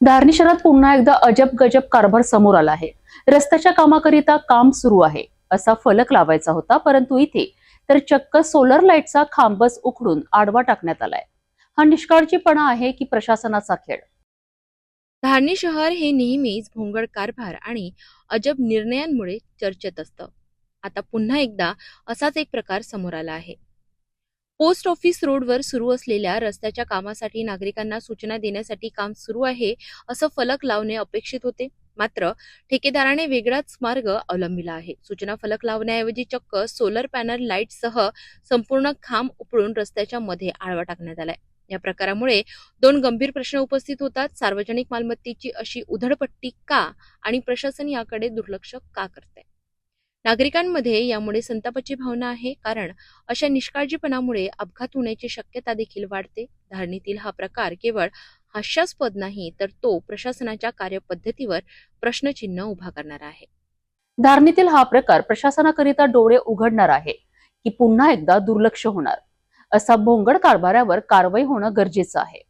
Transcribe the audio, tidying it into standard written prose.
धारणी शहरात पुन्हा एकदा अजब गजब कारभार समोर आला आहे। रस्त्याच्या कामाकरिता काम सुरू आहे असा फलक लावायचा होता, परंतु इथे तर चक्क सोलर लाईटचा खांबच उखडून आडवा टाकण्यात आलाय। हा निष्काळजीपणा आहे की प्रशासनाचा खेळ? धारणी शहर हे नेहमीच भोंगळ कारभार आणि अजब निर्णयांमुळे चर्चेत असतं। आता पुन्हा एकदा असाच एक प्रकार समोर आला आहे। पोस्ट ऑफिस रोडवर सुरू असलेल्या रस्त्याच्या कामासाठी नागरिकांना सूचना देण्यासाठी काम सुरू आहे असं फलक लावणे अपेक्षित होते, मात्र ठेकेदाराने वेगळाच मार्ग अवलंबिला आहे। सूचना फलक लावण्याऐवजी चक्क सोलर पॅनल लाईटसह संपूर्ण खांब उपळून रस्त्याच्या मध्ये आडवा टाकण्यात आलाय। या प्रकारामुळे दोन गंभीर प्रश्न उपस्थित होतात। सार्वजनिक मालमत्तेची अशी उधळपट्टी का आणि प्रशासन याकडे दुर्लक्ष का करते? नागरिकांमध्ये यामुळे संतापाची भावना आहे, कारण अशा निष्काळजीपणामुळे अपघात होण्याची शक्यता देखील वाढते। धारणीतील हा प्रकार केवळ हास्यास्पद नाही, तर तो प्रशासनाच्या कार्यपद्धतीवर प्रश्नचिन्ह उभा करणारा आहे। धारणीतील हा प्रकार प्रशासनाकरिता डोळे उघडणार आहे की पुन्हा एकदा दुर्लक्ष होणार? असा भोंगळ कारभारावर कारवाई होणं गरजेचं आहे।